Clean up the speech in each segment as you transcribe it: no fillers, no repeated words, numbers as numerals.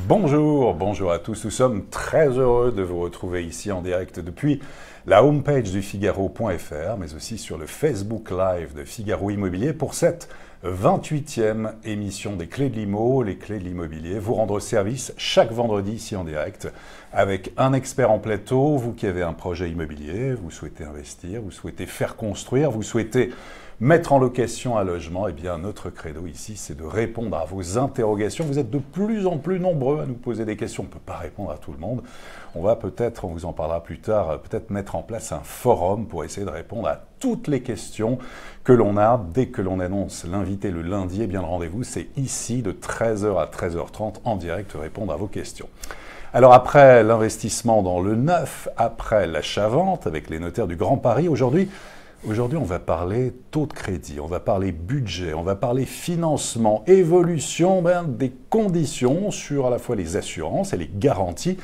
Bonjour, bonjour à tous. Nous sommes très heureux de vous retrouver ici en direct depuis la homepage du Figaro.fr, mais aussi sur le Facebook Live de Figaro Immobilier pour cette 28e émission des Clés de l'Immo, les Clés de l'Immobilier, vous rendre service chaque vendredi ici en direct avec un expert en plateau. Vous qui avez un projet immobilier, vous souhaitez investir, vous souhaitez faire construire, vous souhaitez mettre en location un logement, eh bien notre credo ici, c'est de répondre à vos interrogations. Vous êtes de plus en plus nombreux à nous poser des questions. On ne peut pas répondre à tout le monde. On va peut-être, on vous en parlera plus tard, peut-être mettre en place un forum pour essayer de répondre à toutes les questions que l'on a. Dès que l'on annonce l'invité le lundi, eh bien le rendez-vous, c'est ici de 13h à 13h30 en direct, répondre à vos questions. Alors après l'investissement dans le neuf, après l'achat-vente avec les notaires du Grand Paris, Aujourd'hui, on va parler taux de crédit, on va parler budget, on va parler financement, évolution des conditions sur à la fois les assurances et les garanties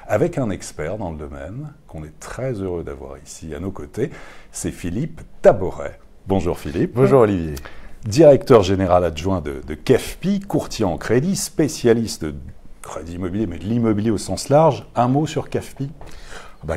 avec un expert dans le domaine qu'on est très heureux d'avoir ici à nos côtés, c'est Philippe Taboret. Bonjour Philippe. Bonjour Olivier. Directeur général adjoint de KEFPI, courtier en crédit, spécialiste de crédit immobilier, mais de l'immobilier au sens large. Un mot sur KEFPI ?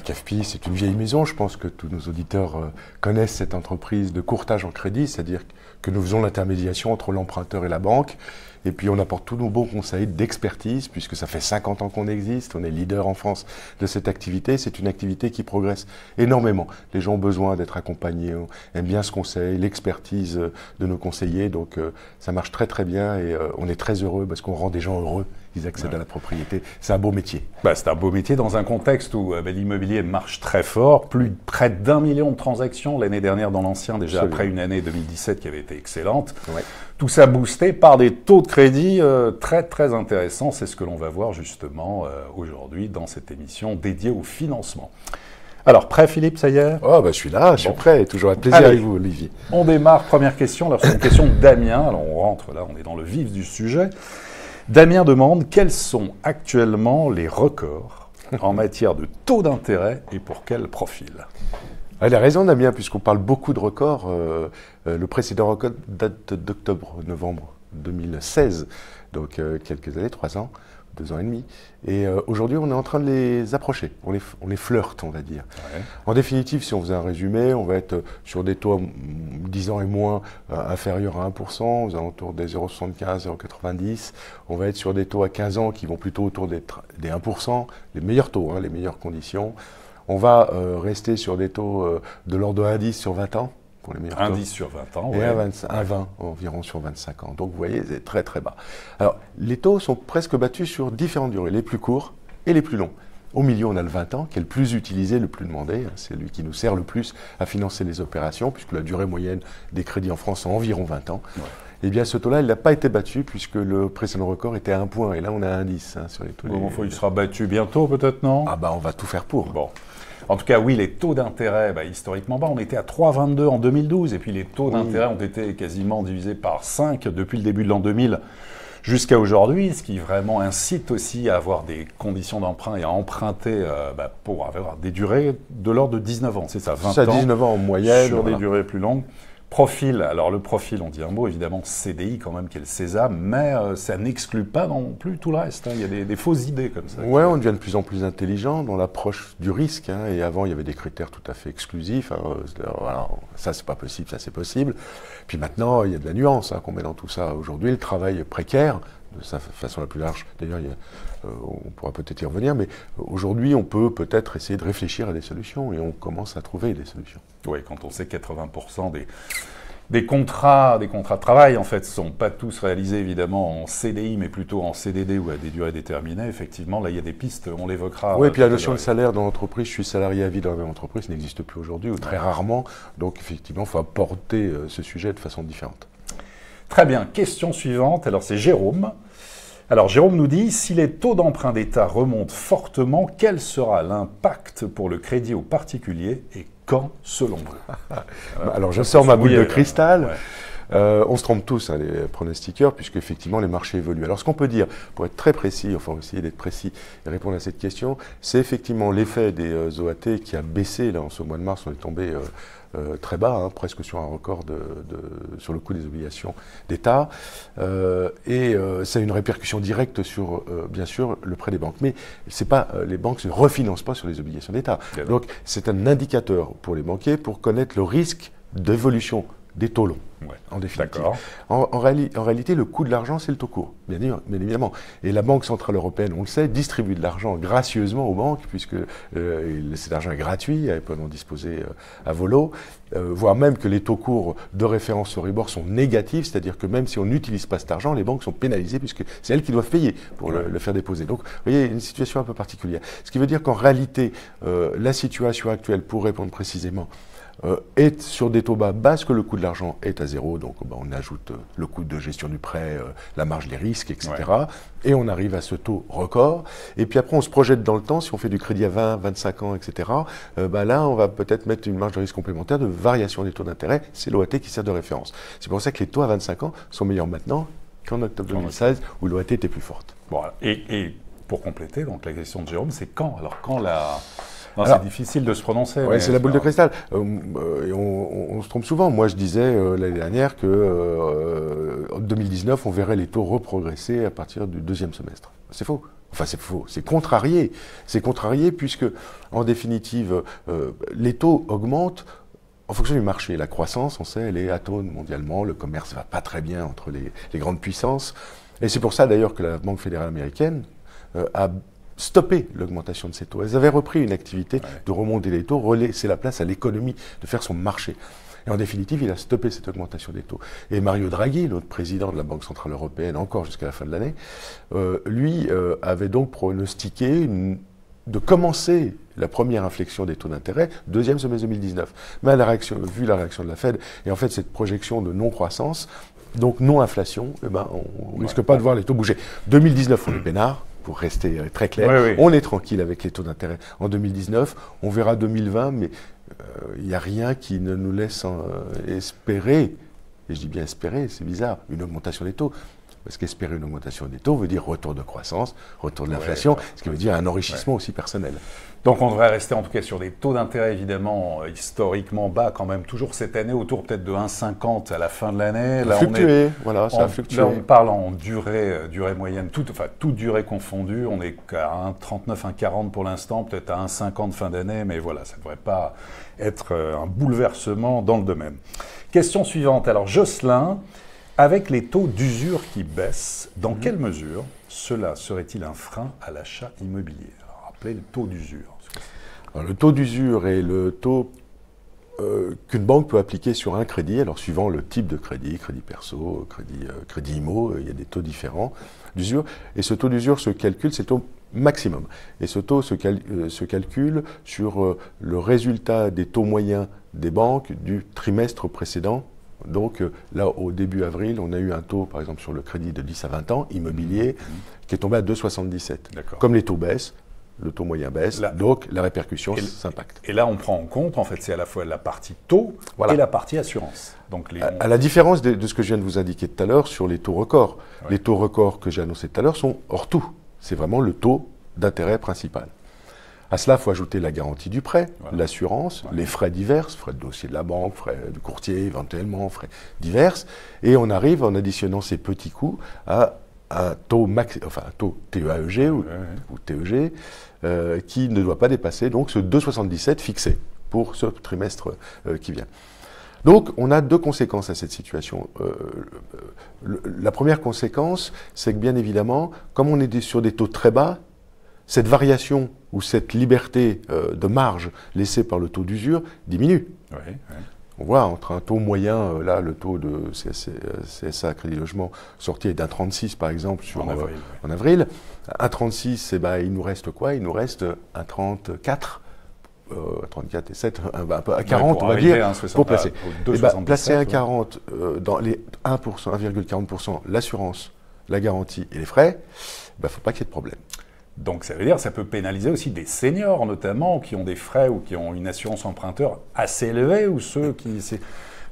KEFPI, c'est une vieille maison. Je pense que tous nos auditeurs connaissent cette entreprise de courtage en crédit, c'est-à-dire que nous faisons l'intermédiation entre l'emprunteur et la banque. Et puis on apporte tous nos bons conseils d'expertise, puisque ça fait 50 ans qu'on existe, on est leader en France de cette activité. C'est une activité qui progresse énormément. Les gens ont besoin d'être accompagnés, aiment bien ce conseil, l'expertise de nos conseillers. Donc ça marche très très bien et on est très heureux parce qu'on rend des gens heureux. Ils accèdent à la propriété. C'est un beau métier. C'est un beau métier dans un contexte où l'immobilier marche très fort. Près d'1 million de transactions l'année dernière dans l'ancien, déjà Absolument. Après une année 2017 qui avait été excellente. Ouais. Tout ça boosté par des taux de crédit très très intéressants. C'est ce que l'on va voir justement aujourd'hui dans cette émission dédiée au financement. Alors, prêt Philippe, ça y est ? Je suis là, je suis prêt. Toujours un plaisir avec vous Olivier. On démarre, première question. Alors, c'est une question de Damien. Alors, on rentre là, on est dans le vif du sujet. Damien demande quels sont actuellement les records en matière de taux d'intérêt et pour quel profil ? Il a raison Damien, puisqu'on parle beaucoup de records. Le précédent record date d'octobre-novembre 2016, donc quelques années, 3 ans, 2 ans et demi. Et aujourd'hui, on est en train de les approcher. On les flirte, on va dire. Ouais. En définitive, si on faisait un résumé, on va être sur des taux 10 ans et moins inférieurs à 1%, aux alentours des 0,75, 0,90. On va être sur des taux à 15 ans qui vont plutôt autour des 1%, les meilleurs taux, les meilleures conditions. On va rester sur des taux de l'ordre de 1,10 sur 20 ans. Pour les meilleurs taux. 1,10 sur 20 ans, et ouais. 1,20 environ sur 25 ans. Donc vous voyez, c'est très très bas. Alors, les taux sont presque battus sur différentes durées, les plus courts et les plus longs. Au milieu, on a le 20 ans, qui est le plus utilisé, le plus demandé. C'est lui qui nous sert le plus à financer les opérations, puisque la durée moyenne des crédits en France est environ 20 ans. Ouais. Eh bien, ce taux-là, il n'a pas été battu, puisque le précédent record était à 1 point. Et là, on est à 1,10 sur les taux. Il sera battu bientôt, peut-être, non ? On va tout faire pour. Bon. En tout cas, oui, les taux d'intérêt, historiquement bas, on était à 3,22 en 2012, et puis les taux d'intérêt ont été quasiment divisés par 5 depuis le début de l'an 2000 jusqu'à aujourd'hui, ce qui vraiment incite aussi à avoir des conditions d'emprunt et à emprunter pour avoir des durées de l'ordre de 19 ans, c'est ça, 20 ans. 19 ans en moyenne. Sur des durées plus longues. Profil, alors le profil, on dit un mot, évidemment CDI quand même, qui est le sésame, mais ça n'exclut pas non plus tout le reste. Il y a des fausses idées comme ça. Oui, on devient de plus en plus intelligent dans l'approche du risque. Et avant, il y avait des critères tout à fait exclusifs. Alors, ça, c'est pas possible, ça, c'est possible. Puis maintenant, il y a de la nuance qu'on met dans tout ça. Aujourd'hui, le travail précaire, de sa façon la plus large, d'ailleurs, on pourra peut-être y revenir, mais aujourd'hui, on peut peut-être essayer de réfléchir à des solutions et on commence à trouver des solutions. Oui, quand on sait que 80% des contrats de travail, en fait, ne sont pas tous réalisés, évidemment, en CDI, mais plutôt en CDD ou à des durées déterminées, effectivement, là, il y a des pistes, on l'évoquera. Oui, et puis la notion de salaire dans l'entreprise, je suis salarié à vie dans la même entreprise, n'existe plus aujourd'hui, ou très rarement, donc effectivement, il faut apporter ce sujet de façon différente. Très bien, question suivante, alors c'est Jérôme. Alors Jérôme nous dit, si les taux d'emprunt d'État remontent fortement, quel sera l'impact pour le crédit aux particuliers et quand, selon vous ? Alors je sors ma boule de cristal. On se trompe tous, hein, les pronostiqueurs, puisque effectivement les marchés évoluent. Alors ce qu'on peut dire, pour être très précis, enfin essayer d'être précis et répondre à cette question, c'est effectivement l'effet des OAT qui a baissé. Là, en ce mois de mars, on est tombé très bas, hein, presque sur un record sur le coût des obligations d'État. Et ça a une répercussion directe sur, bien sûr, le prêt des banques. Mais c'est pas, les banques ne refinancent pas sur les obligations d'État. Donc c'est un indicateur pour les banquiers pour connaître le risque d'évolution des taux longs, en définitive. En réalité, le coût de l'argent, c'est le taux court, bien évidemment. Et la Banque Centrale Européenne, on le sait, distribue de l'argent gracieusement aux banques, puisque cet argent est gratuit, elles peuvent en disposer à volo, voire même que les taux courts de référence Euribor sont négatifs, c'est-à-dire que même si on n'utilise pas cet argent, les banques sont pénalisées, puisque c'est elles qui doivent payer pour le faire déposer. Donc, vous voyez, une situation un peu particulière. Ce qui veut dire qu'en réalité, la situation actuelle, pour répondre précisément, est sur des taux bas parce que le coût de l'argent est à zéro, donc on ajoute le coût de gestion du prêt, la marge des risques, etc. Et on arrive à ce taux record. Et puis après, on se projette dans le temps, si on fait du crédit à 20, 25 ans, etc. Là, on va peut-être mettre une marge de risque complémentaire de variation des taux d'intérêt. C'est l'OAT qui sert de référence. C'est pour ça que les taux à 25 ans sont meilleurs maintenant qu'en octobre 2016, où l'OAT était plus forte. Bon, et pour compléter, donc la question de Jérôme, c'est quand ? Alors quand la... Non, c'est difficile de se prononcer. Ouais, c'est la boule de cristal. Et on se trompe souvent. Moi, je disais l'année dernière en 2019, on verrait les taux reprogresser à partir du deuxième semestre. C'est faux. Enfin, c'est faux. C'est contrarié. C'est contrarié puisque, en définitive, les taux augmentent en fonction du marché. La croissance, on sait, elle est atone mondialement. Le commerce ne va pas très bien entre les grandes puissances. Et c'est pour ça, d'ailleurs, que la Banque fédérale américaine a stopper l'augmentation de ces taux. Elles avaient repris une activité de remonter les taux, relaisser la place à l'économie de faire son marché. Et en définitive, il a stoppé cette augmentation des taux. Et Mario Draghi, l'autre président de la Banque Centrale Européenne, encore jusqu'à la fin de l'année, lui avait donc pronostiqué de commencer la première inflexion des taux d'intérêt, deuxième semestre 2019. Mais vu la réaction de la Fed, et en fait cette projection de non-croissance, donc non-inflation, on ne risque pas de voir les taux bouger. 2019, on est peinard. Pour rester très clair, on est tranquille avec les taux d'intérêt en 2019. On verra 2020, mais il n'y a rien qui ne nous laisse espérer, et je dis bien espérer, c'est bizarre, une augmentation des taux. Parce qu'espérer une augmentation des taux veut dire retour de croissance, retour de l'inflation, ce qui veut dire un enrichissement aussi personnel. Donc on devrait rester en tout cas sur des taux d'intérêt évidemment historiquement bas quand même, toujours cette année, autour peut-être de 1,50 à la fin de l'année. Ça a fluctué, voilà, ça a fluctué. Là on parle en durée moyenne, toute durée confondue, on est à 1,39, 1,40 pour l'instant, peut-être à 1,50 fin d'année, mais voilà, ça ne devrait pas être un bouleversement dans le domaine. Question suivante, alors Jocelyn, avec les taux d'usure qui baissent, dans quelle mesure cela serait-il un frein à l'achat immobilier ? Alors, rappelez le taux d'usure. Alors, le taux d'usure est le taux qu'une banque peut appliquer sur un crédit, alors suivant le type de crédit perso, crédit IMO, il y a des taux différents d'usure. Et ce taux d'usure se calcule, c'est le taux maximum. Et ce taux se calcule sur le résultat des taux moyens des banques du trimestre précédent. Donc là, au début avril, on a eu un taux, par exemple, sur le crédit de 10 à 20 ans, immobilier, qui est tombé à 2,77. Comme les taux baissent, le taux moyen baisse, donc la répercussion s'impacte. Et là, on prend en compte, en fait, c'est à la fois la partie taux et la partie assurance. Donc à la différence de ce que je viens de vous indiquer tout à l'heure sur les taux records. Les taux records que j'ai annoncés tout à l'heure sont hors tout. C'est vraiment le taux d'intérêt principal. À cela, il faut ajouter la garantie du prêt, l'assurance, les frais divers, frais de dossier de la banque, frais de courtier éventuellement, frais divers. Et on arrive, en additionnant ces petits coûts, à un taux TEAEG ou TEG qui ne doit pas dépasser donc ce 2,77 fixé pour ce trimestre qui vient. Donc, on a deux conséquences à cette situation. La première conséquence, c'est que bien évidemment, comme on est sur des taux très bas, cette variation ou cette liberté de marge laissée par le taux d'usure diminue. On voit entre un taux moyen, là le taux de CSA Crédit Logement sorti est d'1,36 par exemple en avril. 1,36, il nous reste quoi ? Il nous reste 1,34. 34 et 7, à 40 on va dire, pour placer. Placer 1,40 dans les 1%, 1,40%, l'assurance, la garantie et les frais, il ne faut pas qu'il y ait de problème. Donc ça veut dire que ça peut pénaliser aussi des seniors notamment qui ont des frais ou qui ont une assurance emprunteur assez élevée ou ceux qui...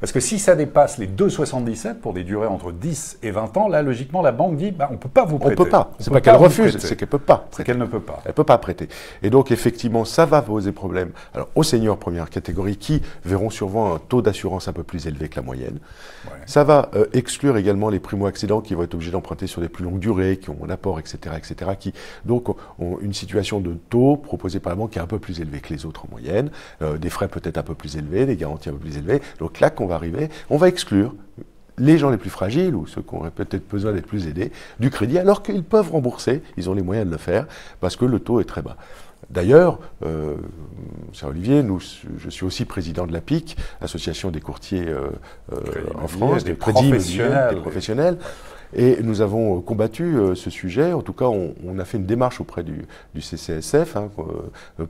Parce que si ça dépasse les 2,77 pour des durées entre 10 et 20 ans, là, logiquement, la banque dit on ne peut pas vous prêter. On ne peut pas. C'est pas qu'elle refuse, c'est qu'elle ne peut pas. C'est qu'elle ne peut pas. Elle ne peut pas prêter. Et donc, effectivement, ça va poser problème. Alors, aux seniors première catégorie qui verront souvent un taux d'assurance un peu plus élevé que la moyenne. Ouais. Ça va exclure également les primo-accédants qui vont être obligés d'emprunter sur des plus longues durées, qui ont un apport, etc., qui donc ont une situation de taux proposé par la banque qui est un peu plus élevé que les autres en moyenne, des frais peut-être un peu plus élevés, des garanties un peu plus élevées. Donc là, qu'on va arriver, on va exclure les gens les plus fragiles ou ceux qui auraient peut-être besoin d'être plus aidés du crédit, alors qu'ils peuvent rembourser, ils ont les moyens de le faire, parce que le taux est très bas. D'ailleurs, cher Olivier, je suis aussi président de l'APIC, Association des courtiers en France, des professionnels. Et nous avons combattu ce sujet. En tout cas, on a fait une démarche auprès du CCSF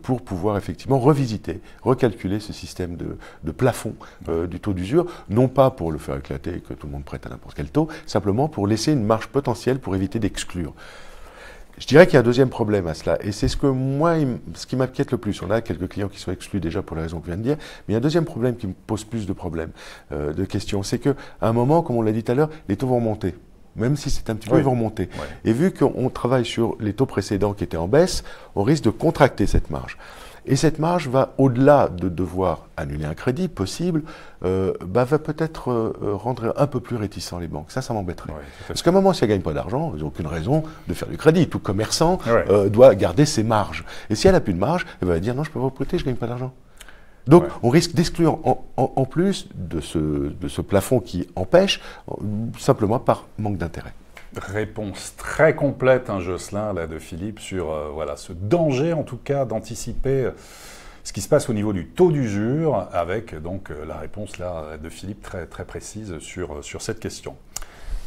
pour pouvoir effectivement revisiter, recalculer ce système de plafond du taux d'usure, non pas pour le faire éclater et que tout le monde prête à n'importe quel taux, simplement pour laisser une marge potentielle pour éviter d'exclure. Je dirais qu'il y a un deuxième problème à cela, et c'est ce qui m'inquiète le plus. On a quelques clients qui sont exclus déjà pour les raisons que je viens de dire, mais il y a un deuxième problème qui me pose plus de problèmes, de questions. C'est qu'à un moment, comme on l'a dit tout à l'heure, les taux vont remonter. Même si c'est un petit peu, ils vont remonter. Ouais. Et vu qu'on travaille sur les taux précédents qui étaient en baisse, on risque de contracter cette marge. Et cette marge va, au-delà de devoir annuler un crédit possible, va peut-être rendre un peu plus réticents les banques. Ça m'embêterait. Ouais, parce qu'à un moment, si elles ne gagnent pas d'argent, elles n'ont aucune raison de faire du crédit. Tout commerçant doit garder ses marges. Et si elle n'a plus de marge, elle va dire non, je ne peux pas vous prêter, je ne gagne pas d'argent. Donc, on risque d'exclure en plus de ce plafond qui empêche, simplement par manque d'intérêt. Réponse très complète, Jocelyn, là, de Philippe, sur ce danger, en tout cas, d'anticiper ce qui se passe au niveau du taux d'usure, avec donc la réponse là, de Philippe très, très précise sur cette question.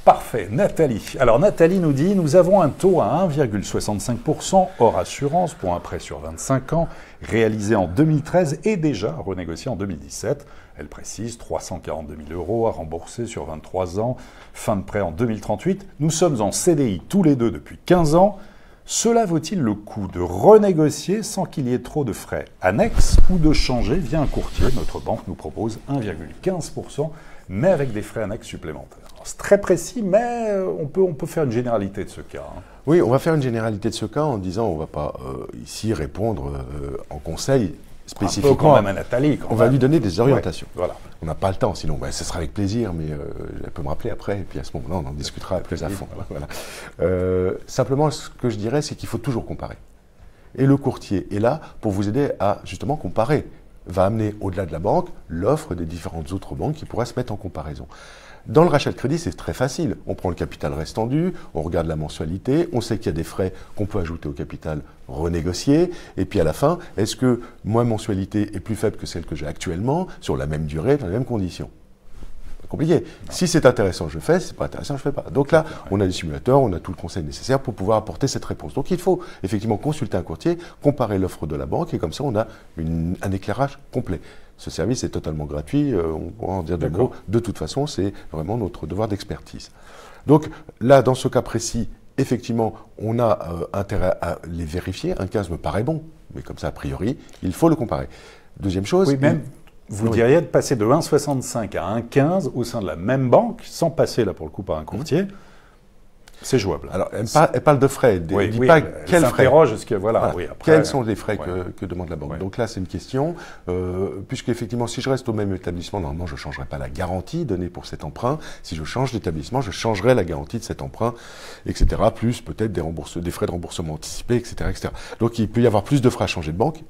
Parfait. Nathalie. Alors, Nathalie nous dit « Nous avons un taux à 1,65% hors assurance pour un prêt sur 25 ans réalisé en 2013 et déjà renégocié en 2017. » Elle précise « 342 000 € à rembourser sur 23 ans, fin de prêt en 2038. Nous sommes en CDI tous les deux depuis 15 ans. Cela vaut-il le coup de renégocier sans qu'il y ait trop de frais annexes ou de changer via un courtier ? Notre banque nous propose 1,15%, mais avec des frais annexes supplémentaires. » C'est très précis, mais on peut faire une généralité de ce cas. Oui, on va faire une généralité de ce cas en disant on ne va pas ici répondre en conseil spécifiquement. Un peu quand même à Nathalie. On va lui donner des orientations. Ouais, voilà. On n'a pas le temps, sinon ce sera avec plaisir, mais elle peut me rappeler après, et puis à ce moment-là, on en discutera plus à fond. Voilà. Simplement, ce que je dirais, c'est qu'il faut toujours comparer. Et le courtier est là pour vous aider à justement comparer. Va amener au-delà de la banque l'offre des différentes autres banques qui pourraient se mettre en comparaison. Dans le rachat de crédit, c'est très facile. On prend le capital restant dû, on regarde la mensualité, on sait qu'il y a des frais qu'on peut ajouter au capital renégocié, et puis à la fin, est-ce que ma mensualité est plus faible que celle que j'ai actuellement, sur la même durée, dans les mêmes conditions ? Compliqué. Non. Si c'est intéressant, je fais. Si c'est pas intéressant, je fais pas. Donc là, on a des simulateurs, on a tout le conseil nécessaire pour pouvoir apporter cette réponse. Donc il faut effectivement consulter un courtier, comparer l'offre de la banque, et comme ça, on a un éclairage complet. Ce service est totalement gratuit, on pourra en dire deux mots. De toute façon, c'est vraiment notre devoir d'expertise. Donc là, dans ce cas précis, effectivement, on a intérêt à les vérifier. 1,15 me paraît bon, mais comme ça, a priori, il faut le comparer. Deuxième chose... Oui, même... Vous diriez de passer de 1,65 à 1,15 au sein de la même banque, sans passer là pour le coup par un courtier, c'est jouable. Alors, elle parle de frais, elle ne dit pas quels frais. Quels sont les frais que demande la banque. Ouais. Donc là, c'est une question, puisque effectivement, si je reste au même établissement, normalement, je ne changerai pas la garantie donnée pour cet emprunt. Si je change d'établissement, je changerai la garantie de cet emprunt, etc. Plus peut-être des frais de remboursement anticipés, etc., etc. Donc il peut y avoir plus de frais à changer de banque.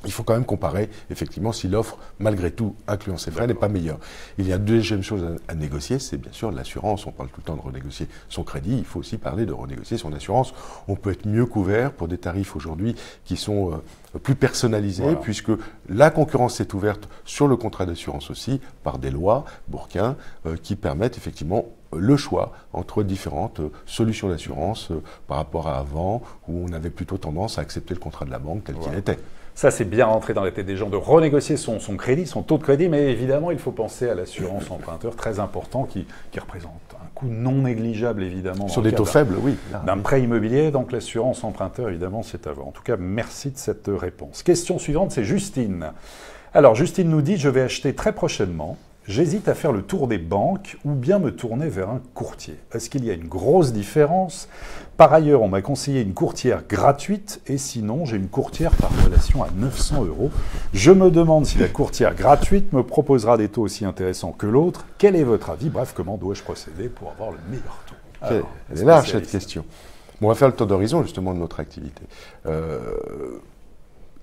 Il faut quand même comparer, effectivement, si l'offre, malgré tout, incluant ces frais, n'est pas meilleure. Il y a une deuxième chose à négocier, c'est bien sûr l'assurance. On parle tout le temps de renégocier son crédit, il faut aussi parler de renégocier son assurance. On peut être mieux couvert pour des tarifs aujourd'hui qui sont plus personnalisés, puisque la concurrence s'est ouverte sur le contrat d'assurance aussi, par des lois, Bourquin, qui permettent effectivement le choix entre différentes solutions d'assurance par rapport à avant, où on avait plutôt tendance à accepter le contrat de la banque tel qu'il était. Ça, c'est bien rentré dans la tête des gens de renégocier son crédit, son taux de crédit, mais évidemment, il faut penser à l'assurance emprunteur, très important, qui représente un coût non négligeable, évidemment. Sur des taux faibles, oui. D'un prêt immobilier, donc l'assurance emprunteur, évidemment, c'est à voir. En tout cas, merci de cette réponse. Question suivante, c'est Justine. Alors, Justine nous dit « Je vais acheter très prochainement J'hésite à faire le tour des banques ou bien me tourner vers un courtier. Est-ce qu'il y a une grosse différence? Par ailleurs, on m'a conseillé une courtière gratuite et sinon, j'ai une courtière par relation à 900 €. Je me demande si la courtière gratuite me proposera des taux aussi intéressants que l'autre. Quel est votre avis? Bref, comment dois-je procéder pour avoir le meilleur taux? Alors, elle est large cette question. Bon, on va faire le tour d'horizon justement de notre activité.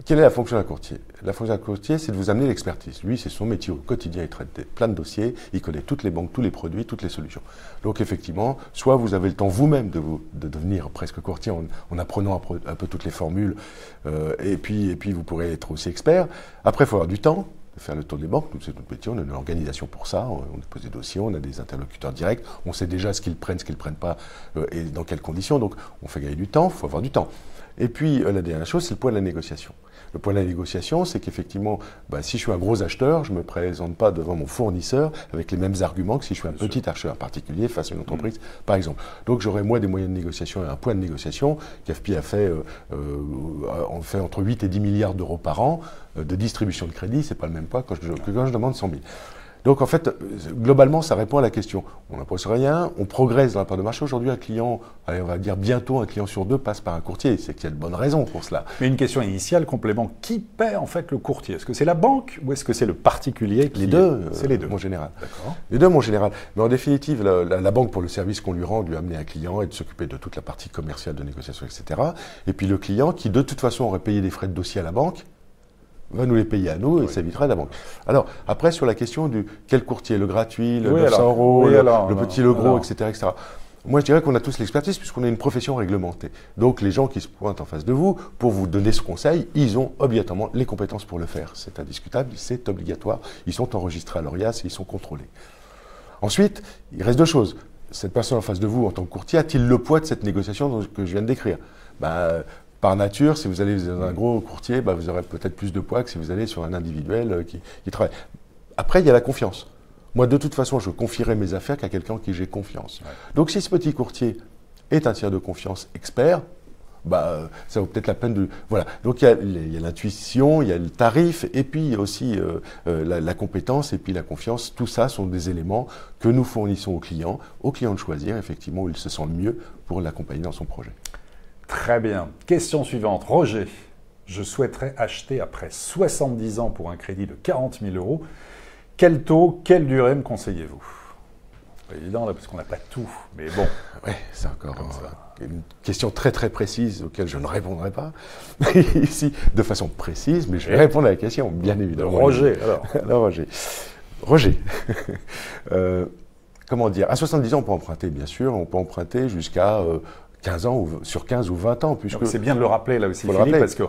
Quelle est la fonction d'un courtier? La fonction d'un courtier, c'est de vous amener l'expertise. Lui, c'est son métier au quotidien, il traite plein de dossiers, il connaît toutes les banques, tous les produits, toutes les solutions. Donc effectivement, soit vous avez le temps vous-même de devenir presque courtier en apprenant un peu toutes les formules, et puis vous pourrez être aussi expert. Après, il faut avoir du temps de faire le tour des banques. Nous, c'est notre métier, on a une organisation pour ça, on pose des dossiers, on a des interlocuteurs directs, on sait déjà ce qu'ils prennent, ce qu'ils ne prennent pas, et dans quelles conditions. Donc on fait gagner du temps, il faut avoir du temps. Et puis la dernière chose, c'est le point de la négociation. Le point de la négociation, c'est qu'effectivement, si je suis un gros acheteur, je ne me présente pas devant mon fournisseur avec les mêmes arguments que si je suis un petit acheteur particulier face à une entreprise, par exemple. Donc j'aurai moi des moyens de négociation et un point de négociation. CAFPI a fait, on fait entre 8 et 10 milliards d'euros par an de distribution de crédit. C'est pas le même poids que quand je demande 100 000. Donc en fait, globalement, ça répond à la question. On n'impose rien, on progresse dans la part de marché. Aujourd'hui, un client, allez, on va dire bientôt, un client sur deux passe par un courtier. C'est qu'il y a de bonnes raisons pour cela. Mais une question initiale, complément, qui paie en fait le courtier? Est-ce que c'est la banque ou est-ce que c'est le particulier qui... Les deux. C'est les deux. Mon général. D'accord. Les deux, mon général. Mais en définitive, la banque, pour le service qu'on lui rend, lui amener un client et de s'occuper de toute la partie commerciale, de négociation, etc. Et puis le client, qui de toute façon aurait payé des frais de dossier à la banque, va nous les payer à nous et ça évitera la banque. Alors, après, sur la question du quel courtier, le gratuit, le 900 €, le petit, le gros, etc., etc. Moi, je dirais qu'on a tous l'expertise puisqu'on est une profession réglementée. Donc, les gens qui se pointent en face de vous pour vous donner ce conseil, ils ont obligatoirement les compétences pour le faire. C'est indiscutable, c'est obligatoire. Ils sont enregistrés à l'ORIAS et ils sont contrôlés. Ensuite, il reste deux choses. Cette personne en face de vous, en tant que courtier, a-t-il le poids de cette négociation que je viens de décrire? Par nature, si vous allez dans un gros courtier, vous aurez peut-être plus de poids que si vous allez sur un individuel qui travaille. Après, il y a la confiance. Moi, de toute façon, je confierai mes affaires qu'à quelqu'un en qui j'ai confiance. Ouais. Donc, si ce petit courtier est un tiers de confiance expert, ça vaut peut-être la peine de... Voilà. Donc, il y a l'intuition, il y a le tarif, et puis il y a aussi la compétence et puis la confiance. Tout ça sont des éléments que nous fournissons aux clients de choisir, effectivement, où il se sent le mieux pour l'accompagner dans son projet. Très bien. Question suivante. Roger, je souhaiterais acheter après 70 ans pour un crédit de 40 000 €. Quel taux, quelle durée me conseillez-vous? C'est évident là parce qu'on n'a pas tout, mais bon. Oui, c'est encore une question très très précise auquel je ne répondrai pas ici de façon précise, mais je vais répondre à la question, bien évidemment. Roger, alors. Alors Roger. Comment dire? À 70 ans, on peut emprunter, bien sûr. On peut emprunter jusqu'à 15 ans, sur 15 ou 20 ans. C'est bien de le rappeler là aussi, Philippe, parce que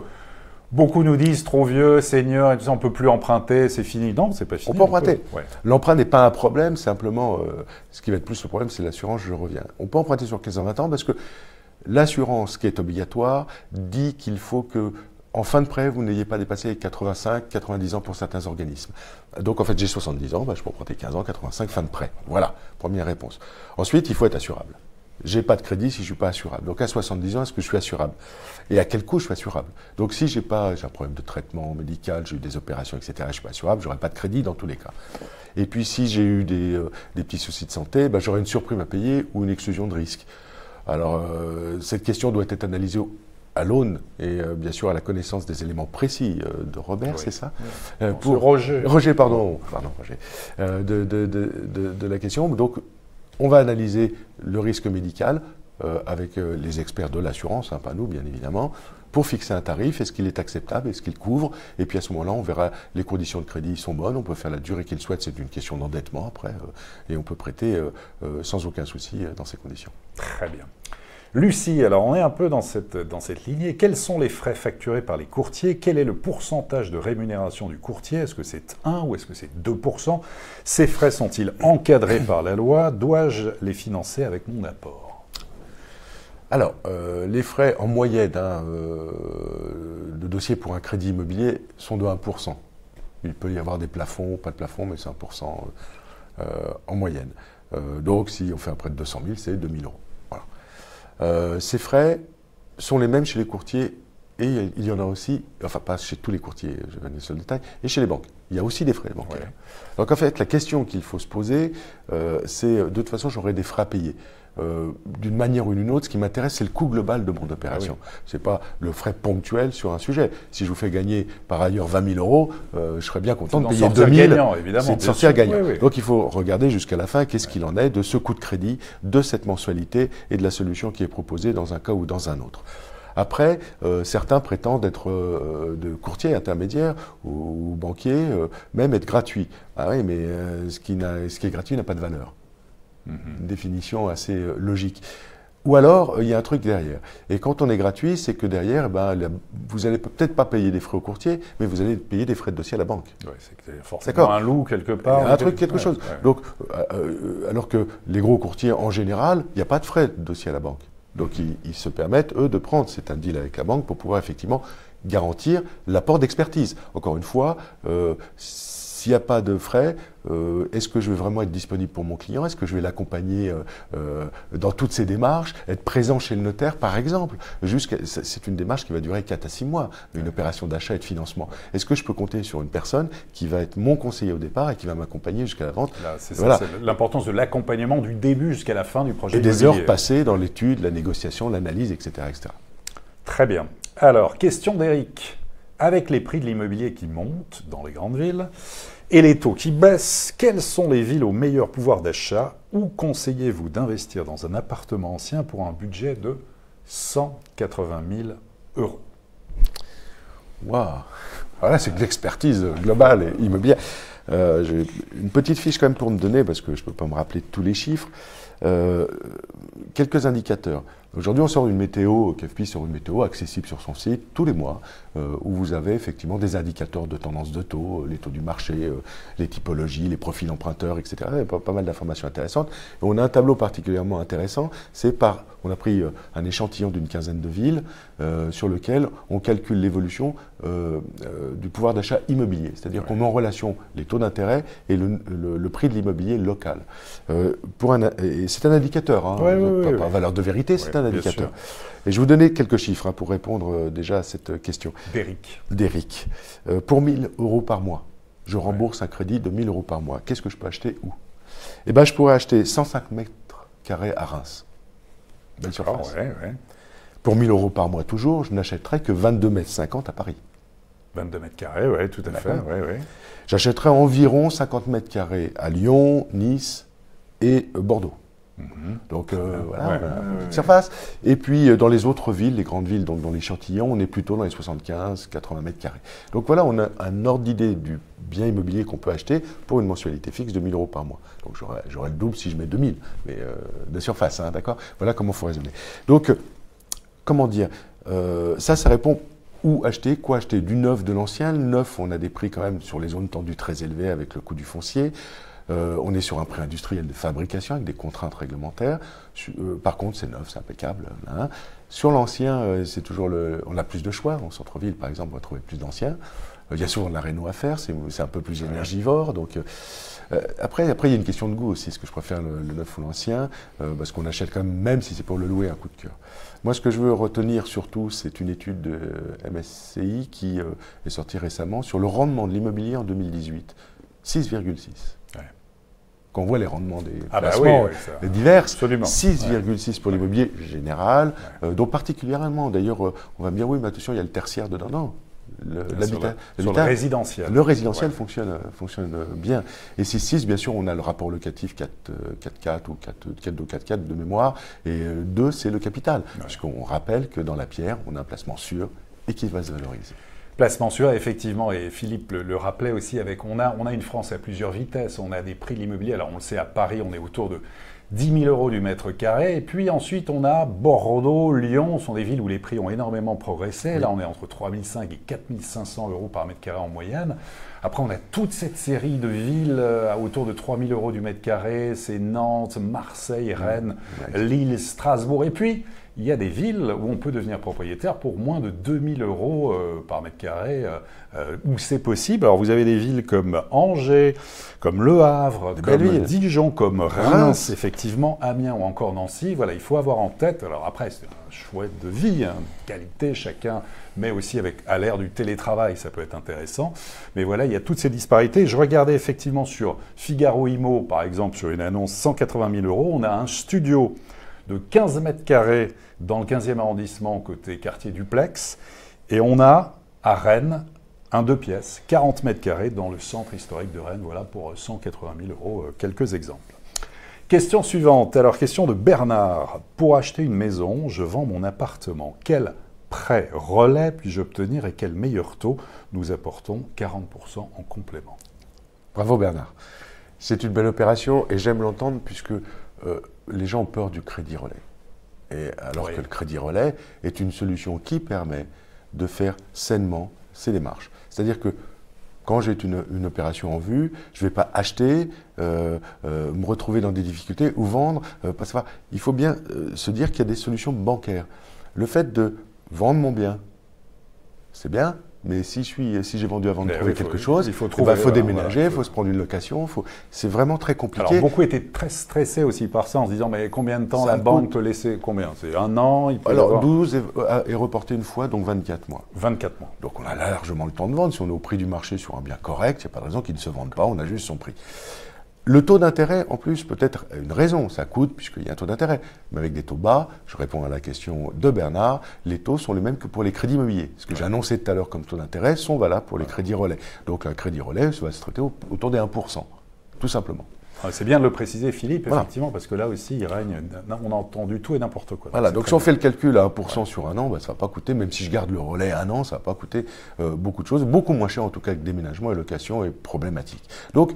beaucoup nous disent trop vieux, senior, et tout ça, on ne peut plus emprunter, c'est fini. Non, c'est pas fini. On peut emprunter. Ouais. L'emprunt n'est pas un problème, simplement, ce qui va être plus le problème, c'est l'assurance, je reviens. On peut emprunter sur 15 ans, 20 ans, parce que l'assurance qui est obligatoire dit qu'il faut que, en fin de prêt, vous n'ayez pas dépassé les 85, 90 ans pour certains organismes. Donc en fait, j'ai 70 ans, je peux emprunter 15 ans, 85, fin de prêt. Voilà, première réponse. Ensuite, il faut être assurable. J'ai pas de crédit si je suis pas assurable. Donc à 70 ans, est-ce que je suis assurable? Et à quel coût je suis assurable? Donc si j'ai un problème de traitement médical, j'ai eu des opérations, etc., je suis pas assurable, j'aurai pas de crédit dans tous les cas. Et puis si j'ai eu des petits soucis de santé, j'aurai une surprime à payer ou une exclusion de risque. Alors cette question doit être analysée à l'aune et bien sûr à la connaissance des éléments précis de Robert, oui. C'est ça? Pour Roger. Roger, pardon, Roger. De la question. Donc on va analyser le risque médical avec les experts de l'assurance, pas nous bien évidemment, pour fixer un tarif, est-ce qu'il est acceptable, est-ce qu'il couvre, et puis à ce moment-là on verra les conditions de crédit sont bonnes, on peut faire la durée qu'il souhaite, c'est une question d'endettement après, et on peut prêter sans aucun souci dans ces conditions. Très bien. Lucie, alors on est un peu dans cette lignée. Quels sont les frais facturés par les courtiers? Quel est le pourcentage de rémunération du courtier? Est-ce que c'est 1 ou est-ce que c'est 2%? Ces frais sont-ils encadrés par la loi? Dois-je les financer avec mon apport? Alors, les frais en moyenne de dossier pour un crédit immobilier sont de 1%. Il peut y avoir des plafonds, pas de plafond, mais c'est 1% en moyenne. Donc, si on fait un prêt de 200 000, c'est 2 000 €. Voilà. Ces frais sont les mêmes chez les courtiers Et il y en a aussi, enfin pas chez tous les courtiers, je vais aller sur le détail, et chez les banques. Il y a aussi des frais bancaires. Ouais. Donc en fait, la question qu'il faut se poser, c'est de toute façon, j'aurai des frais à payer. D'une manière ou d'une autre, ce qui m'intéresse, c'est le coût global de mon opération. Ah oui. Ce n'est pas le frais ponctuel sur un sujet. Si je vous fais gagner par ailleurs 20 000 euros, je serais bien content de payer 2 000. C'est de sortir gagnant. Oui, oui. Donc il faut regarder jusqu'à la fin qu'est-ce qu'il en est de ce coût de crédit, de cette mensualité et de la solution qui est proposée dans un cas ou dans un autre. Après, certains prétendent être de courtiers intermédiaires ou banquiers, même être gratuits. Ah oui, mais ce qui est gratuit n'a pas de valeur. Une définition assez logique. Ou alors, il y a un truc derrière. Et quand on est gratuit, c'est que derrière, vous n'allez peut-être pas payer des frais au courtier, mais vous allez payer des frais de dossier à la banque. Ouais, c'est forcément un loup quelque part. Il y a un truc, quelque chose. Ouais. Donc, alors que les gros courtiers, en général, il n'y a pas de frais de dossier à la banque. Donc, ils se permettent, eux, de prendre, c'est un deal avec la banque pour pouvoir effectivement garantir l'apport d'expertise. Encore une fois, s'il n'y a pas de frais, est-ce que je vais vraiment être disponible pour mon client? Est-ce que je vais l'accompagner dans toutes ses démarches? Être présent chez le notaire, par exemple? C'est une démarche qui va durer 4 à 6 mois, une opération d'achat et de financement. Est-ce que je peux compter sur une personne qui va être mon conseiller au départ et qui va m'accompagner jusqu'à la vente? C'est l'importance de l'accompagnement du début jusqu'à la fin du projet immobilier. Et des heures passées dans l'étude, la négociation, l'analyse, etc., etc. Très bien. Alors, question d'Éric. Avec les prix de l'immobilier qui montent dans les grandes villes et les taux qui baissent, quelles sont les villes au meilleur pouvoir d'achat? Où conseillez-vous d'investir dans un appartement ancien pour un budget de 180 000 €? Waouh! Voilà, c'est de l'expertise globale et immobilière. J'ai une petite fiche quand même pour me donner, parce que je ne peux pas me rappeler tous les chiffres. Quelques indicateurs. Aujourd'hui, on sort une météo, KFP sort une météo accessible sur son site tous les mois, où vous avez effectivement des indicateurs de tendance de taux, les taux du marché, les typologies, les profils emprunteurs, etc. Il y a pas mal d'informations intéressantes. Et on a un tableau particulièrement intéressant, on a pris un échantillon d'une quinzaine de villes sur lequel on calcule l'évolution du pouvoir d'achat immobilier. C'est-à-dire qu'on met en relation les taux d'intérêt et le prix de l'immobilier local. Et c'est un indicateur, hein, pas valeur de vérité, c'est un indicateur. Et je vais vous donner quelques chiffres pour répondre déjà à cette question. D'Éric. Pour 1 000 € par mois, je rembourse un crédit de 1 000 € par mois. Qu'est-ce que je peux acheter où? Eh bien, je pourrais acheter 105 mètres carrés à Reims. Belle surface. Pour 1 000 € par mois toujours, je n'achèterais que 22,50 mètres à Paris. 22 mètres carrés, oui, tout à fait. J'achèterais environ 50 mètres carrés à Lyon, Nice et Bordeaux. Donc voilà, une surface. Et puis dans les autres villes, les grandes villes, donc dans l'échantillon, on est plutôt dans les 75-80 mètres carrés. Donc voilà, on a un ordre d'idée du bien immobilier qu'on peut acheter pour une mensualité fixe de 1 000 € par mois. Donc j'aurai le double si je mets 2 000, mais de surface, hein, d'accord? Voilà comment il faut raisonner. Donc, comment dire, ça répond où acheter, quoi acheter, du neuf, de l'ancien. Le neuf, on a des prix quand même sur les zones tendues très élevés avec le coût du foncier. On est sur un prix industriel de fabrication avec des contraintes réglementaires. Par contre, c'est neuf, c'est impeccable. Hein. Sur l'ancien, c'est toujours on a plus de choix. En centre-ville, par exemple, on va trouver plus d'anciens. Il y a souvent de la réno à faire, c'est un peu plus énergivore. Donc, après, il y a une question de goût aussi. Est-ce que je préfère le neuf ou l'ancien? Parce qu'on achète quand même si c'est pour le louer, un coup de cœur. Moi, ce que je veux retenir surtout, c'est une étude de MSCI qui est sortie récemment sur le rendement de l'immobilier en 2018. 6,6. Quand on voit les rendements des placements divers, 6,6 pour l'immobilier général, donc particulièrement, d'ailleurs, on va me dire, oui, mais attention, il y a le tertiaire dedans. Non, le résidentiel. Le résidentiel fonctionne bien. Et 6,6, bien sûr, on a le rapport locatif 4,4 ou 4,4 de mémoire, et 2, c'est le capital, puisqu'on rappelle que dans la pierre, on a un placement sûr et qui va se valoriser. Placement sûr, effectivement, et Philippe le rappelait aussi, on a une France à plusieurs vitesses, on a des prix de l'immobilier, alors on le sait, à Paris, on est autour de 10 000 € du mètre carré, et puis ensuite on a Bordeaux, Lyon, ce sont des villes où les prix ont énormément progressé, là on est entre 3 500 et 4 500 € par mètre carré en moyenne. Après on a toute cette série de villes à autour de 3 000 € du mètre carré, c'est Nantes, Marseille, Rennes, Lille, Strasbourg, et puis il y a des villes où on peut devenir propriétaire pour moins de 2000 € par mètre carré, où c'est possible. Alors vous avez des villes comme Angers, comme Le Havre, comme Dijon, comme Reims, effectivement, Amiens ou encore Nancy. Voilà, il faut avoir en tête, alors après c'est un chouette de vie, hein, qualité chacun, mais aussi avec à l'ère du télétravail, ça peut être intéressant. Mais voilà, il y a toutes ces disparités. Je regardais effectivement sur Figaro Imo, par exemple, sur une annonce 180 000 €, on a un studio de 15 mètres carrés dans le 15e arrondissement, côté quartier Duplex. Et on a, à Rennes, un 2 pièces, 40 mètres carrés, dans le centre historique de Rennes. Voilà, pour 180 000 €, quelques exemples. Question suivante. Alors, question de Bernard. Pour acheter une maison, je vends mon appartement. Quel prêt relais puis-je obtenir et quel meilleur taux? Nous apportons 40% en complément. Bravo Bernard. C'est une belle opération et j'aime l'entendre puisque les gens ont peur du crédit relais. Et alors que le crédit relais est une solution qui permet de faire sainement ces démarches. C'est-à-dire que quand j'ai une opération en vue, je ne vais pas acheter, me retrouver dans des difficultés ou vendre. Il faut bien se dire qu'il y a des solutions bancaires. Le fait de vendre mon bien, c'est bien. Mais si j'ai vendu avant de trouver quelque chose, il faut déménager, il faut se prendre une location. C'est vraiment très compliqué. Alors, beaucoup étaient très stressés aussi par ça, en se disant, mais combien de temps la banque te laissait? Combien? C'est un an? Alors, 12 est reporté une fois, donc 24 mois. 24 mois. Donc, on a largement le temps de vendre. Si on est au prix du marché sur un bien correct, il n'y a pas de raison qu'il ne se vende pas, on a juste son prix. Le taux d'intérêt, en plus, peut être une raison. Ça coûte, puisqu'il y a un taux d'intérêt. Mais avec des taux bas, je réponds à la question de Bernard, les taux sont les mêmes que pour les crédits immobiliers. Ce que j'ai annoncé tout à l'heure comme taux d'intérêt sont valables pour les crédits relais. Donc, un crédit relais, ça va se traiter autour des 1%, tout simplement. C'est bien de le préciser, Philippe, effectivement, parce que là aussi, il règne, on a entendu tout et n'importe quoi. Voilà, donc si on fait le calcul à 1% sur un an, ça ne va pas coûter, même si je garde le relais un an, ça ne va pas coûter beaucoup de choses, beaucoup moins cher en tout cas que déménagement et location est problématique. Donc,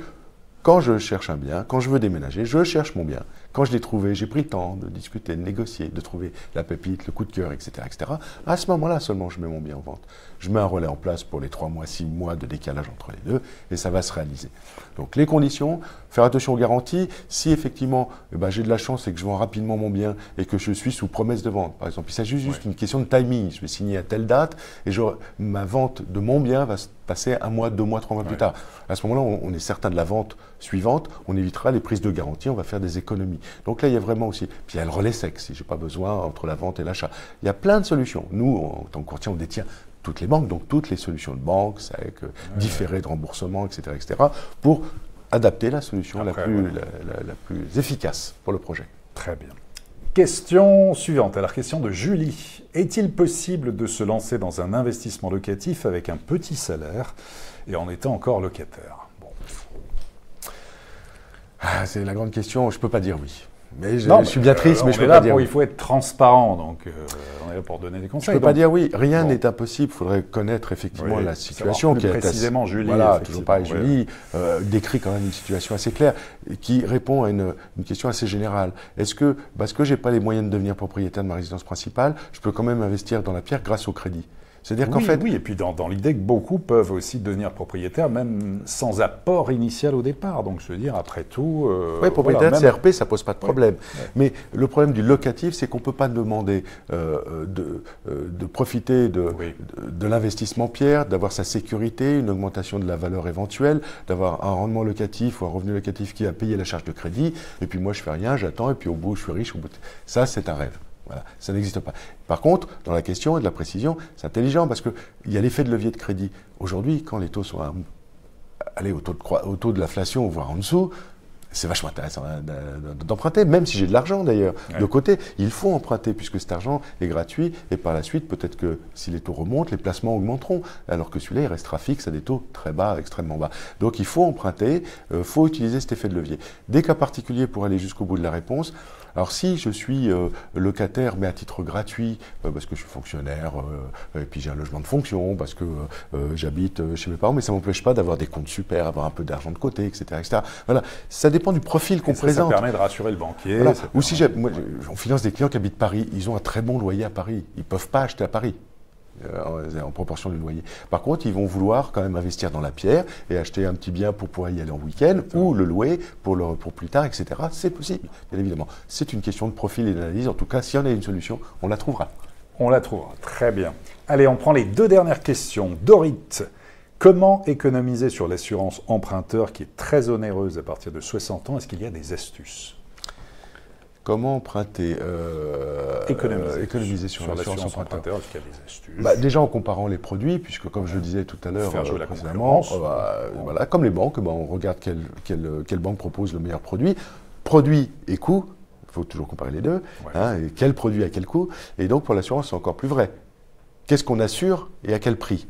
quand je cherche un bien, quand je veux déménager, je cherche mon bien. Quand je l'ai trouvé, j'ai pris le temps de discuter, de négocier, de trouver la pépite, le coup de cœur, etc., etc. À ce moment-là seulement, je mets mon bien en vente. Je mets un relais en place pour les 3 mois, 6 mois de décalage entre les deux, et ça va se réaliser. Donc les conditions, faire attention aux garanties. Si effectivement j'ai de la chance et que je vends rapidement mon bien et que je suis sous promesse de vente, par exemple, il s'agit juste d'une question de timing. Je vais signer à telle date et ma vente de mon bien va se passer 1 mois, 2 mois, 3 mois plus tard. À ce moment-là, on est certain de la vente suivante, on évitera les prises de garantie, on va faire des économies. Donc là, il y a vraiment aussi, puis il y a le relais sec, si je n'ai pas besoin, entre la vente et l'achat. Il y a plein de solutions. Nous, en tant que courtier, on détient toutes les banques, donc toutes les solutions de banque, SEC, différés de remboursement, etc., pour adapter la solution la plus efficace pour le projet. Très bien. Question suivante. Alors, question de Julie. Est-il possible de se lancer dans un investissement locatif avec un petit salaire et en étant encore locataire? C'est la grande question. Je ne peux pas dire oui. Mais je suis bien triste, mais je ne peux pas dire oui. Il faut être transparent, donc on est là pour donner des conseils. Je ne peux pas dire oui. Rien n'est impossible. Il faudrait connaître effectivement la situation. Qui est précisément, Julie. Voilà, toujours pareil. Julie décrit quand même une situation assez claire qui répond à une question assez générale. Est-ce que, parce que je n'ai pas les moyens de devenir propriétaire de ma résidence principale, je peux quand même investir dans la pierre grâce au crédit? C'est-à-dire qu'en fait... Oui, et puis dans l'idée que beaucoup peuvent aussi devenir propriétaires, même sans apport initial au départ. Donc, je veux dire, après tout... oui, propriétaire de CRP, ça ne pose pas de problème. Mais le problème du locatif, c'est qu'on ne peut pas demander de profiter de l'investissement pierre, d'avoir sa sécurité, une augmentation de la valeur éventuelle, d'avoir un rendement locatif ou un revenu locatif qui a payé la charge de crédit, et puis moi, je fais rien, j'attends, et puis au bout, je suis riche. Ça, c'est un rêve. Voilà, ça n'existe pas. Par contre, dans la question et de la précision, c'est intelligent parce qu'il y a l'effet de levier de crédit. Aujourd'hui, quand les taux sont au taux de l'inflation, voire en dessous, c'est vachement intéressant d'emprunter, même si j'ai de l'argent d'ailleurs. De côté, il faut emprunter puisque cet argent est gratuit et par la suite, peut-être que si les taux remontent, les placements augmenteront, alors que celui-là, il restera fixe à des taux très bas, extrêmement bas. Donc il faut emprunter, il faut utiliser cet effet de levier. Des cas particuliers pour aller jusqu'au bout de la réponse. Alors si je suis locataire mais à titre gratuit, parce que je suis fonctionnaire, et puis j'ai un logement de fonction, parce que j'habite chez mes parents, mais ça ne m'empêche pas d'avoir des comptes super, avoir un peu d'argent de côté, etc., etc. Voilà, ça dépend du profil qu'on présente. Ça permet de rassurer le banquier. Voilà. Ou si on finance des clients qui habitent Paris, ils ont un très bon loyer à Paris, ils ne peuvent pas acheter à Paris. en proportion du loyer. Par contre, ils vont vouloir quand même investir dans la pierre et acheter un petit bien pour pouvoir y aller en week-end ou le louer pour plus tard, etc. C'est possible, bien évidemment. C'est une question de profil et d'analyse. En tout cas, si on a une solution, on la trouvera. On la trouvera, très bien. Allez, on prend les 2 dernières questions. Dorit, comment économiser sur l'assurance emprunteur qui est très onéreuse à partir de 60 ans? Est-ce qu'il y a des astuces? Comment emprunter économiser sur l'assurance emprunteur. Est-ce qu'il y a des astuces? Déjà en comparant les produits, puisque comme je le disais tout à l'heure précédemment, voilà, comme les banques, on regarde quelle banque propose le meilleur produit. Produit et coût, il faut toujours comparer les deux. Ouais. Et quel produit à quel coût. Et donc pour l'assurance, c'est encore plus vrai. Qu'est-ce qu'on assure et à quel prix?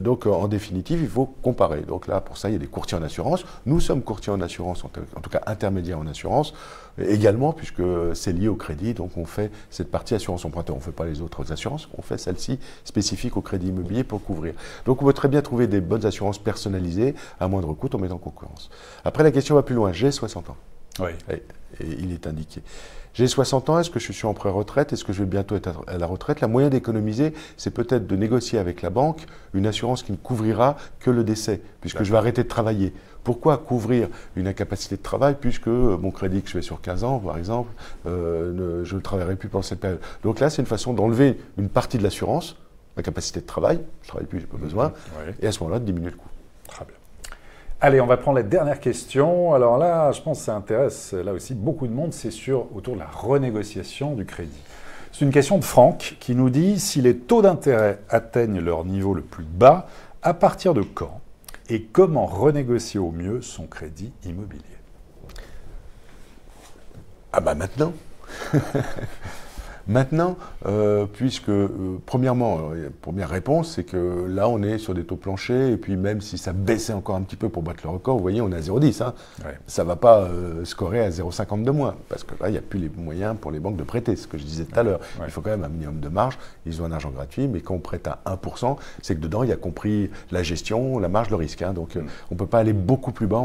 Donc en définitive, il faut comparer. Donc là, pour ça, il y a des courtiers en assurance. Nous sommes courtiers en assurance, en tout cas intermédiaires en assurance, également puisque c'est lié au crédit. Donc on fait cette partie assurance emprunteur. On ne fait pas les autres assurances, on fait celle-ci spécifique au crédit immobilier pour couvrir. Donc on peut très bien trouver des bonnes assurances personnalisées à moindre coût en mettant en concurrence. Après, la question va plus loin. J'ai 60 ans. Oui. Et il est indiqué. J'ai 60 ans, est-ce que je suis en pré-retraite? Est-ce que je vais bientôt être à la retraite? La moyen d'économiser, c'est peut-être de négocier avec la banque une assurance qui ne couvrira que le décès, puisque je vais arrêter de travailler. Pourquoi couvrir une incapacité de travail, puisque mon crédit que je fais sur 15 ans, par exemple, je ne travaillerai plus pendant cette période? Donc là, c'est une façon d'enlever une partie de l'assurance, ma capacité de travail, je ne travaille plus, je n'ai pas besoin, et à ce moment-là, de diminuer le coût. Très bien. Allez, on va prendre la dernière question. Alors là, je pense que ça intéresse là aussi beaucoup de monde, c'est autour de la renégociation du crédit. C'est une question de Franck qui nous dit si les taux d'intérêt atteignent leur niveau le plus bas, à partir de quand et comment renégocier au mieux son crédit immobilier? Ah bah maintenant. Maintenant, puisque, premièrement, première réponse, c'est que là, on est sur des taux planchers, et puis même si ça baissait encore un petit peu pour battre le record, vous voyez, on est à 0,10. Hein. Ouais. Ça ne va pas scorer à 0,50 de moins, parce que là, il n'y a plus les moyens pour les banques de prêter, ce que je disais tout à l'heure. Ouais. Il faut quand même un minimum de marge, ils ont un argent gratuit, mais quand on prête à 1%, c'est que dedans, il y a compris la gestion, la marge, le risque. Hein. Donc, on ne peut pas aller beaucoup plus bas,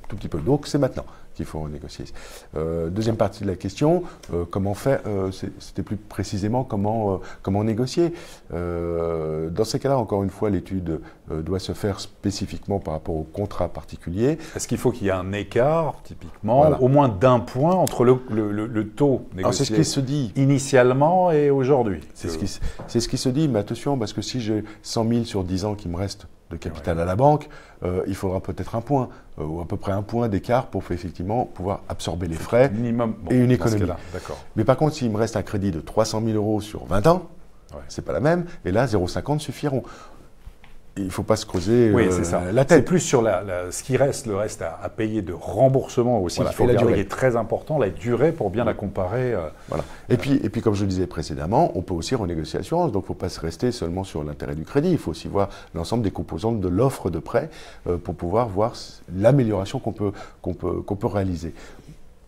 tout petit peu. Donc, c'est maintenant qu'il faut négocier. Deuxième partie de la question, comment faire, c'était plus précisément comment négocier. Dans ces cas-là, encore une fois, l'étude doit se faire spécifiquement par rapport au contrat particulier. Est-ce qu'il faut qu'il y ait un écart, typiquement, au moins d'un point entre le taux négocié c'est ce qui se dit initialement et aujourd'hui? C'est ce qui se dit, mais attention, parce que si j'ai 100 000 sur 10 ans qui me reste de capital à la banque, il faudra peut-être un point, ou à peu près un point d'écart pour effectivement pouvoir absorber les frais minimum, et une économie. D'accord. Mais par contre, s'il me reste un crédit de 300 000 euros sur 20 ans, c'est pas la même, et là, 0,50 suffiront. Il ne faut pas se creuser la tête. C'est plus sur ce qui reste, le reste à payer de remboursement aussi. Voilà. Il faut regarder, qui est très important, la durée pour bien la comparer. Voilà. Et puis, comme je le disais précédemment, on peut aussi renégocier l'assurance. Donc, il ne faut pas se rester seulement sur l'intérêt du crédit. Il faut aussi voir l'ensemble des composantes de l'offre de prêt pour pouvoir voir l'amélioration qu'on peut réaliser.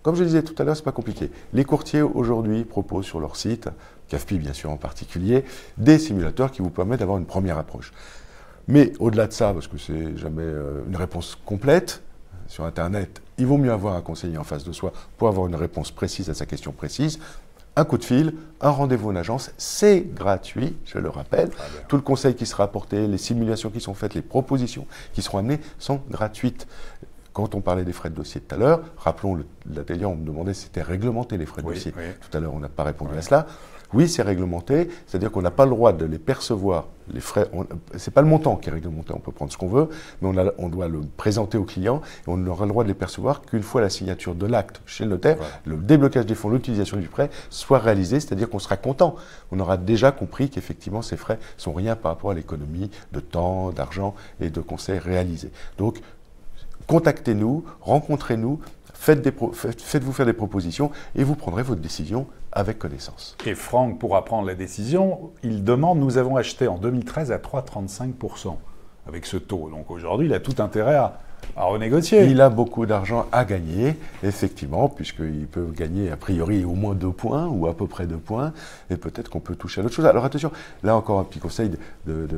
Comme je le disais tout à l'heure, ce n'est pas compliqué. Les courtiers aujourd'hui proposent sur leur site, CAFPI bien sûr en particulier, des simulateurs qui vous permettent d'avoir une première approche. Mais au-delà de ça, parce que c'est jamais une réponse complète, sur Internet, il vaut mieux avoir un conseiller en face de soi pour avoir une réponse précise à sa question précise. Un coup de fil, un rendez-vous en agence, c'est gratuit, je le rappelle. Tout le conseil qui sera apporté, les simulations qui sont faites, les propositions qui seront amenées sont gratuites. Quand on parlait des frais de dossier tout à l'heure, rappelons l'atelier, on me demandait si c'était réglementé les frais de dossier. Oui. Tout à l'heure, on n'a pas répondu à cela. Oui, c'est réglementé, c'est-à-dire qu'on n'a pas le droit de les percevoir, les frais. Ce n'est pas le montant qui est réglementé, on peut prendre ce qu'on veut, mais on doit le présenter au client et on n'aura le droit de les percevoir qu'une fois la signature de l'acte chez le notaire, le déblocage des fonds, l'utilisation du prêt soit réalisé, c'est-à-dire qu'on sera content. On aura déjà compris qu'effectivement ces frais ne sont rien par rapport à l'économie de temps, d'argent et de conseils réalisés. Donc, contactez-nous, rencontrez-nous, faites-vous faire des propositions et vous prendrez votre décision avec connaissance. Et Franck pourra prendre la décision. Il demande, nous avons acheté en 2013 à 3,35% avec ce taux. Donc aujourd'hui, il a tout intérêt à renégocier. Il a beaucoup d'argent à gagner, effectivement, puisqu'il peut gagner a priori au moins 2 points ou à peu près 2 points, et peut-être qu'on peut toucher à d'autres choses. Alors attention, là encore un petit conseil de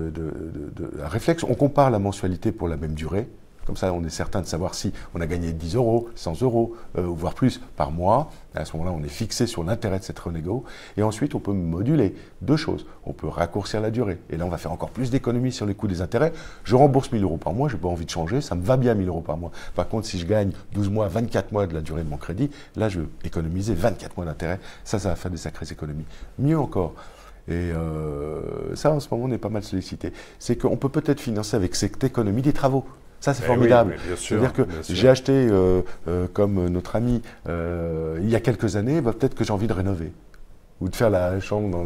réflexe. On compare la mensualité pour la même durée. Comme ça, on est certain de savoir si on a gagné 10 euros, 100 euros, voire plus par mois. À ce moment-là, on est fixé sur l'intérêt de cette renégo. Et ensuite, on peut moduler deux choses. On peut raccourcir la durée. Et là, on va faire encore plus d'économies sur les coûts des intérêts. Je rembourse 1 000 euros par mois, je n'ai pas envie de changer, ça me va bien 1 000 euros par mois. Par contre, si je gagne 12 mois, 24 mois de la durée de mon crédit, là, je vais économiser 24 mois d'intérêt. Ça va faire des sacrées économies. Mieux encore, et ça, en ce moment, on est pas mal sollicité, c'est qu'on peut peut-être financer avec cette économie des travaux. Ça, c'est formidable. Oui, c'est-à-dire que j'ai acheté, comme notre ami, il y a quelques années, peut-être que j'ai envie de rénover. Ou de faire la chambre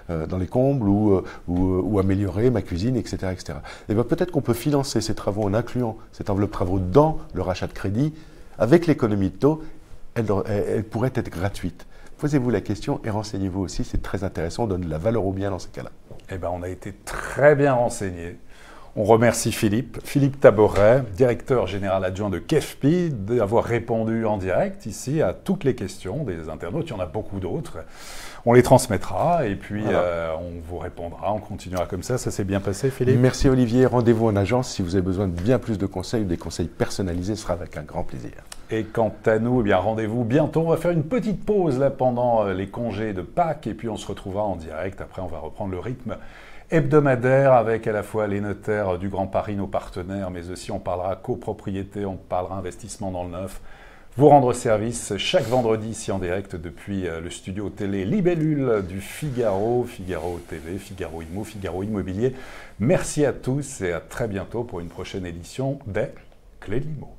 dans les combles, ou améliorer ma cuisine, etc. etc. Et peut-être qu'on peut financer ces travaux en incluant cette enveloppe travaux dans le rachat de crédit. Avec l'économie de taux, elle pourrait être gratuite. Posez-vous la question et renseignez-vous aussi, c'est très intéressant, on donne de la valeur au bien dans ces cas-là. Eh bien, on a été très bien renseignés. On remercie Philippe Taboret, directeur général adjoint de KEFPI, d'avoir répondu en direct ici à toutes les questions des internautes. Il y en a beaucoup d'autres. On les transmettra et puis on vous répondra. On continuera comme ça. Ça s'est bien passé, Philippe? Merci Olivier. Rendez-vous en agence si vous avez besoin de bien plus de conseils ou des conseils personnalisés. Ce sera avec un grand plaisir. Et quant à nous, eh bien, rendez-vous bientôt. On va faire une petite pause là pendant les congés de Pâques et puis on se retrouvera en direct. Après, on va reprendre le rythme hebdomadaire avec à la fois les notaires du Grand Paris, nos partenaires, mais aussi on parlera copropriété, on parlera investissement dans le neuf. Vous rendre service chaque vendredi ici en direct depuis le studio télé Libellule du Figaro, Figaro TV, Figaro Immo, Figaro Immobilier. Merci à tous et à très bientôt pour une prochaine édition des Clés de l'Immo.